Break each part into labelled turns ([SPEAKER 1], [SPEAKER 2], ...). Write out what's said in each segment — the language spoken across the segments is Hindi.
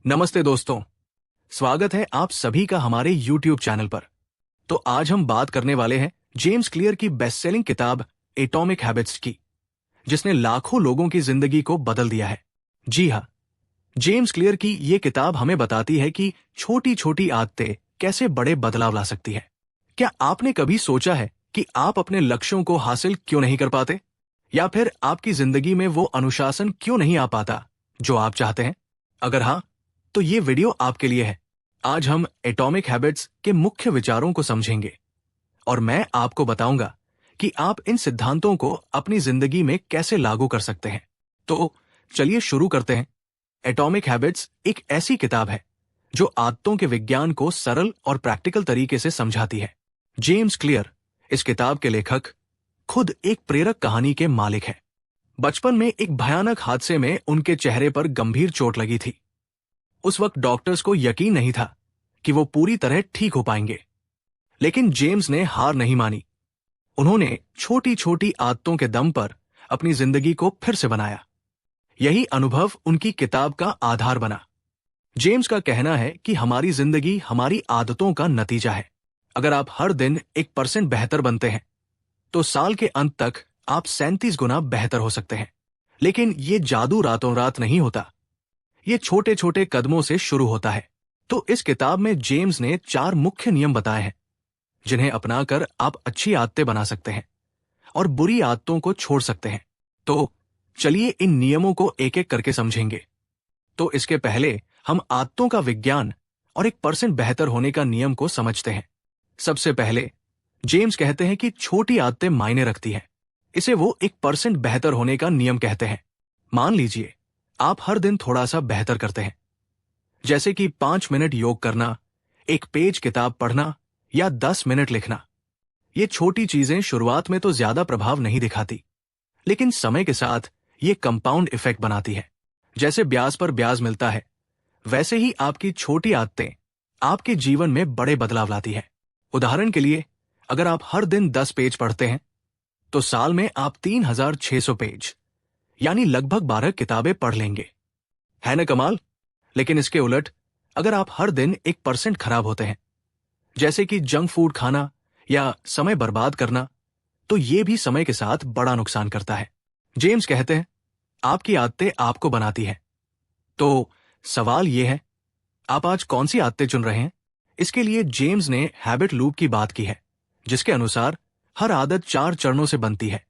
[SPEAKER 1] नमस्ते दोस्तों, स्वागत है आप सभी का हमारे YouTube चैनल पर। तो आज हम बात करने वाले हैं जेम्स क्लियर की बेस्ट सेलिंग किताब एटॉमिक हैबिट्स की, जिसने लाखों लोगों की जिंदगी को बदल दिया है। जी हाँ, जेम्स क्लियर की ये किताब हमें बताती है कि छोटी छोटी आदतें कैसे बड़े बदलाव ला सकती है। क्या आपने कभी सोचा है कि आप अपने लक्ष्यों को हासिल क्यों नहीं कर पाते, या फिर आपकी जिंदगी में वो अनुशासन क्यों नहीं आ पाता जो आप चाहते हैं? अगर हाँ, तो ये वीडियो आपके लिए है। आज हम एटॉमिक हैबिट्स के मुख्य विचारों को समझेंगे और मैं आपको बताऊंगा कि आप इन सिद्धांतों को अपनी जिंदगी में कैसे लागू कर सकते हैं। तो चलिए शुरू करते हैं। एटॉमिक हैबिट्स एक ऐसी किताब है जो आदतों के विज्ञान को सरल और प्रैक्टिकल तरीके से समझाती है। जेम्स क्लियर, इस किताब के लेखक, खुद एक प्रेरक कहानी के मालिक हैं। बचपन में एक भयानक हादसे में उनके चेहरे पर गंभीर चोट लगी थी। उस वक्त डॉक्टर्स को यकीन नहीं था कि वो पूरी तरह ठीक हो पाएंगे, लेकिन जेम्स ने हार नहीं मानी। उन्होंने छोटी छोटी आदतों के दम पर अपनी जिंदगी को फिर से बनाया। यही अनुभव उनकी किताब का आधार बना। जेम्स का कहना है कि हमारी जिंदगी हमारी आदतों का नतीजा है। अगर आप हर दिन 1% बेहतर बनते हैं, तो साल के अंत तक आप 37 गुना बेहतर हो सकते हैं। लेकिन ये जादू रातों रात नहीं होता, ये छोटे छोटे कदमों से शुरू होता है। तो इस किताब में जेम्स ने 4 मुख्य नियम बताए हैं, जिन्हें अपनाकर आप अच्छी आदतें बना सकते हैं और बुरी आदतों को छोड़ सकते हैं। तो चलिए इन नियमों को एक एक करके समझेंगे। तो इसके पहले हम आदतों का विज्ञान और 1% बेहतर होने का नियम को समझते हैं। सबसे पहले जेम्स कहते हैं कि छोटी आदतें मायने रखती हैं। इसे वो 1% बेहतर होने का नियम कहते हैं। मान लीजिए आप हर दिन थोड़ा सा बेहतर करते हैं, जैसे कि 5 मिनट योग करना, 1 पेज किताब पढ़ना या 10 मिनट लिखना। ये छोटी चीजें शुरुआत में तो ज्यादा प्रभाव नहीं दिखाती, लेकिन समय के साथ ये कंपाउंड इफेक्ट बनाती है। जैसे ब्याज पर ब्याज मिलता है, वैसे ही आपकी छोटी आदतें आपके जीवन में बड़े बदलाव लाती है। उदाहरण के लिए, अगर आप हर दिन 10 पेज पढ़ते हैं, तो साल में आप 3600 पेज यानी लगभग 12 किताबें पढ़ लेंगे। है ना कमाल? लेकिन इसके उलट, अगर आप हर दिन 1% खराब होते हैं, जैसे कि जंक फूड खाना या समय बर्बाद करना, तो ये भी समय के साथ बड़ा नुकसान करता है। जेम्स कहते हैं, आपकी आदतें आपको बनाती हैं। तो सवाल यह है, आप आज कौन सी आदतें चुन रहे हैं? इसके लिए जेम्स ने हैबिट लूप की बात की है, जिसके अनुसार हर आदत 4 चरणों से बनती है।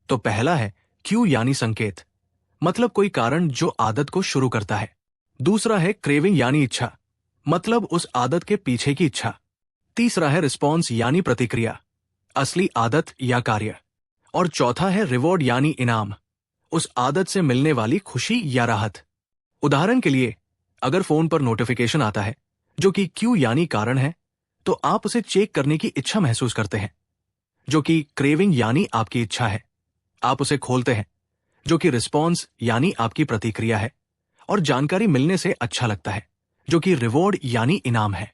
[SPEAKER 1] तो पहला है क्यू यानी संकेत, मतलब कोई कारण जो आदत को शुरू करता है। दूसरा है क्रेविंग यानी इच्छा, मतलब उस आदत के पीछे की इच्छा। तीसरा है रिस्पॉन्स यानी प्रतिक्रिया, असली आदत या कार्य। और चौथा है रिवॉर्ड यानी इनाम, उस आदत से मिलने वाली खुशी या राहत। उदाहरण के लिए, अगर फोन पर नोटिफिकेशन आता है जो कि क्यू यानी कारण है, तो आप उसे चेक करने की इच्छा महसूस करते हैं, जो कि क्रेविंग यानी आपकी इच्छा है। आप उसे खोलते हैं, जो कि रिस्पॉन्स यानी आपकी प्रतिक्रिया है, और जानकारी मिलने से अच्छा लगता है, जो कि रिवॉर्ड यानी इनाम है।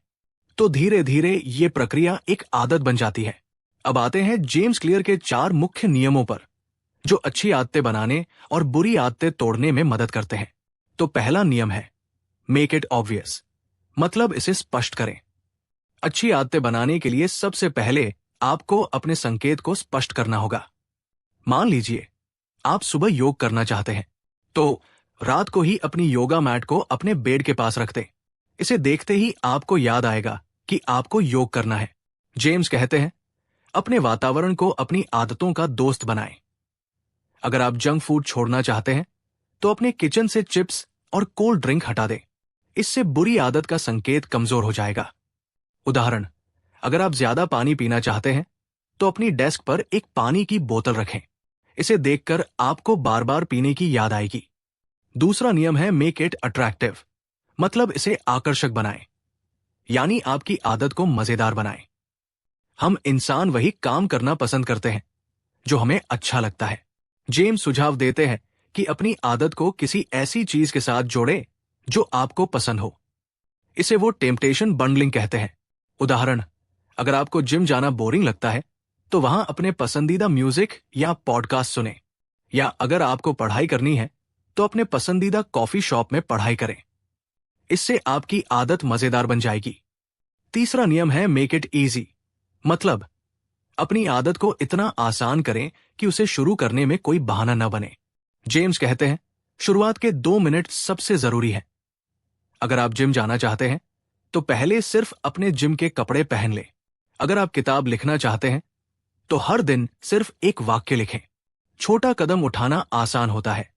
[SPEAKER 1] तो धीरे धीरे ये प्रक्रिया एक आदत बन जाती है। अब आते हैं जेम्स क्लियर के 4 मुख्य नियमों पर, जो अच्छी आदतें बनाने और बुरी आदतें तोड़ने में मदद करते हैं। तो पहला नियम है मेक इट ऑब्वियस, मतलब इसे स्पष्ट करें। अच्छी आदतें बनाने के लिए सबसे पहले आपको अपने संकेत को स्पष्ट करना होगा। मान लीजिए आप सुबह योग करना चाहते हैं, तो रात को ही अपनी योगा मैट को अपने बेड के पास रख दें। इसे देखते ही आपको याद आएगा कि आपको योग करना है। जेम्स कहते हैं, अपने वातावरण को अपनी आदतों का दोस्त बनाएं। अगर आप जंक फूड छोड़ना चाहते हैं, तो अपने किचन से चिप्स और कोल्ड ड्रिंक हटा दें। इससे बुरी आदत का संकेत कमजोर हो जाएगा। उदाहरण, अगर आप ज्यादा पानी पीना चाहते हैं, तो अपनी डेस्क पर एक पानी की बोतल रखें। इसे देखकर आपको बार बार पीने की याद आएगी। दूसरा नियम है मेक इट अट्रैक्टिव, मतलब इसे आकर्षक बनाएं, यानी आपकी आदत को मजेदार बनाएं। हम इंसान वही काम करना पसंद करते हैं जो हमें अच्छा लगता है। जेम्स सुझाव देते हैं कि अपनी आदत को किसी ऐसी चीज के साथ जोड़े जो आपको पसंद हो। इसे वो टेम्पटेशन बंडलिंग कहते हैं। उदाहरण, अगर आपको जिम जाना बोरिंग लगता है, तो वहां अपने पसंदीदा म्यूजिक या पॉडकास्ट सुने। या अगर आपको पढ़ाई करनी है, तो अपने पसंदीदा कॉफी शॉप में पढ़ाई करें। इससे आपकी आदत मजेदार बन जाएगी। तीसरा नियम है मेक इट इजी, मतलब अपनी आदत को इतना आसान करें कि उसे शुरू करने में कोई बहाना न बने। जेम्स कहते हैं, शुरुआत के 2 मिनट सबसे जरूरी है। अगर आप जिम जाना चाहते हैं तो पहले सिर्फ अपने जिम के कपड़े पहन लें। अगर आप किताब लिखना चाहते हैं तो हर दिन सिर्फ एक वाक्य लिखें। छोटा कदम उठाना आसान होता है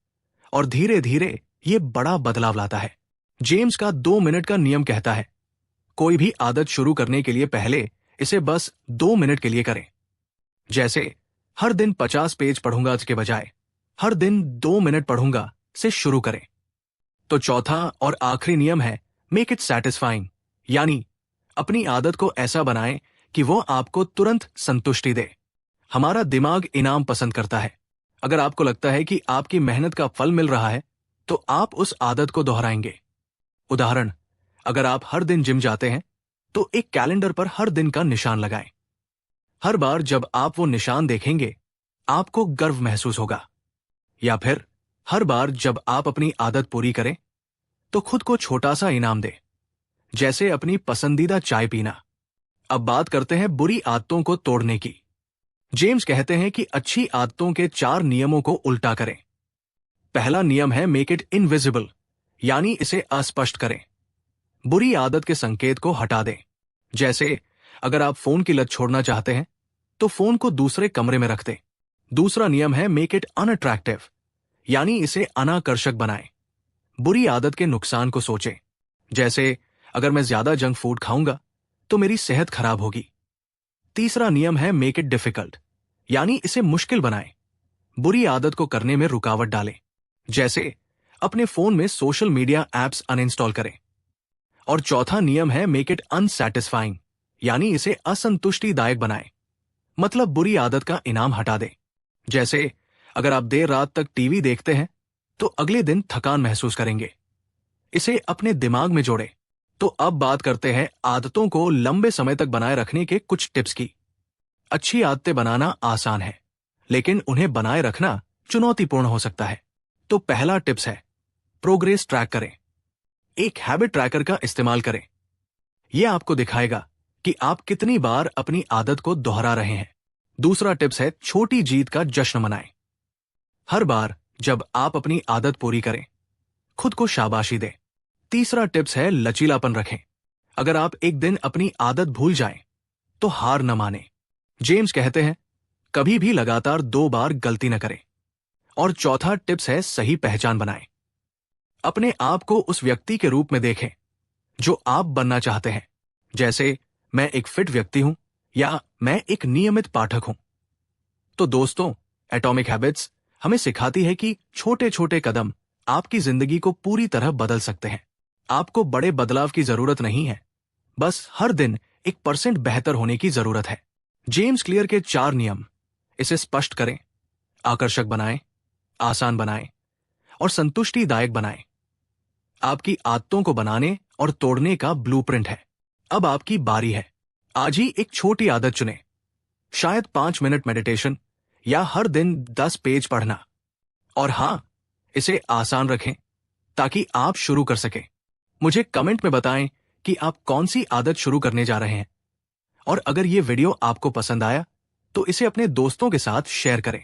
[SPEAKER 1] और धीरे धीरे ये बड़ा बदलाव लाता है। जेम्स का 2 मिनट का नियम कहता है, कोई भी आदत शुरू करने के लिए पहले इसे बस 2 मिनट के लिए करें। जैसे हर दिन 50 पेज पढ़ूंगा के बजाय हर दिन 2 मिनट पढ़ूंगा से शुरू करें। तो चौथा और आखिरी नियम है मेक इट सैटिस्फाइंग, यानी अपनी आदत को ऐसा बनाएं कि वो आपको तुरंत संतुष्टि दे। हमारा दिमाग इनाम पसंद करता है। अगर आपको लगता है कि आपकी मेहनत का फल मिल रहा है तो आप उस आदत को दोहराएंगे। उदाहरण, अगर आप हर दिन जिम जाते हैं तो एक कैलेंडर पर हर दिन का निशान लगाएं। हर बार जब आप वो निशान देखेंगे आपको गर्व महसूस होगा। या फिर हर बार जब आप अपनी आदत पूरी करें तो खुद को छोटा सा इनाम दें, जैसे अपनी पसंदीदा चाय पीना। अब बात करते हैं बुरी आदतों को तोड़ने की। जेम्स कहते हैं कि अच्छी आदतों के 4 नियमों को उल्टा करें। पहला नियम है मेक इट इनविजिबल, यानी इसे अस्पष्ट करें। बुरी आदत के संकेत को हटा दें। जैसे अगर आप फोन की लत छोड़ना चाहते हैं तो फोन को दूसरे कमरे में रख दें। दूसरा नियम है मेक इट अनअट्रैक्टिव, यानी इसे अनाकर्षक बनाएं। बुरी आदत के नुकसान को सोचें। जैसे अगर मैं ज्यादा जंक फूड खाऊंगा तो मेरी सेहत खराब होगी। तीसरा नियम है मेक इट डिफिकल्ट, यानी इसे मुश्किल बनाएं। बुरी आदत को करने में रुकावट डालें। जैसे अपने फोन में सोशल मीडिया एप्स अनइंस्टॉल करें। और चौथा नियम है मेक इट अनसैटिस्फाइंग, यानी इसे असंतुष्टिदायक बनाएं। मतलब बुरी आदत का इनाम हटा दें। जैसे अगर आप देर रात तक टीवी देखते हैं तो अगले दिन थकान महसूस करेंगे। इसे अपने दिमाग में जोड़ें। तो अब बात करते हैं आदतों को लंबे समय तक बनाए रखने के कुछ टिप्स की। अच्छी आदतें बनाना आसान है, लेकिन उन्हें बनाए रखना चुनौतीपूर्ण हो सकता है। तो पहला टिप्स है प्रोग्रेस ट्रैक करें। एक हैबिट ट्रैकर का इस्तेमाल करें। यह आपको दिखाएगा कि आप कितनी बार अपनी आदत को दोहरा रहे हैं। दूसरा टिप्स है छोटी जीत का जश्न मनाएं। हर बार जब आप अपनी आदत पूरी करें खुद को शाबाशी दें। तीसरा टिप्स है लचीलापन रखें। अगर आप एक दिन अपनी आदत भूल जाएं तो हार न मानें। जेम्स कहते हैं, कभी भी लगातार 2 बार गलती न करें। और चौथा टिप्स है सही पहचान बनाएं। अपने आप को उस व्यक्ति के रूप में देखें जो आप बनना चाहते हैं। जैसे मैं एक फिट व्यक्ति हूं या मैं एक नियमित पाठक हूं। तो दोस्तों, एटॉमिक हैबिट्स हमें सिखाती है कि छोटे छोटे कदम आपकी जिंदगी को पूरी तरह बदल सकते हैं। आपको बड़े बदलाव की जरूरत नहीं है, बस हर दिन 1% बेहतर होने की जरूरत है। जेम्स क्लियर के 4 नियम, इसे स्पष्ट करें, आकर्षक बनाएं, आसान बनाएं और संतुष्टिदायक बनाएं। आपकी आदतों को बनाने और तोड़ने का ब्लूप्रिंट है। अब आपकी बारी है। आज ही एक छोटी आदत चुनें, शायद 5 मिनट मेडिटेशन या हर दिन 10 पेज पढ़ना। और हां, इसे आसान रखें ताकि आप शुरू कर सकें। मुझे कमेंट में बताएं कि आप कौन सी आदत शुरू करने जा रहे हैं। और अगर ये वीडियो आपको पसंद आया तो इसे अपने दोस्तों के साथ शेयर करें।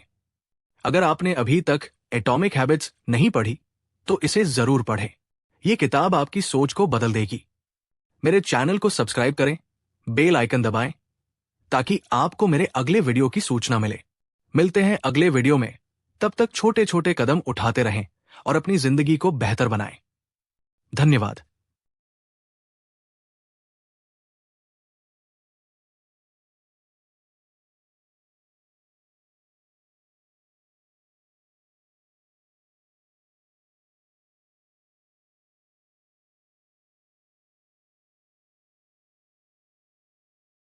[SPEAKER 1] अगर आपने अभी तक एटॉमिक हैबिट्स नहीं पढ़ी तो इसे जरूर पढ़ें। यह किताब आपकी सोच को बदल देगी। मेरे चैनल को सब्सक्राइब करें, बेल आइकन दबाएं ताकि आपको मेरे अगले वीडियो की सूचना मिले। मिलते हैं अगले वीडियो में। तब तक छोटे छोटे कदम उठाते रहें और अपनी जिंदगी को बेहतर बनाएं। धन्यवाद।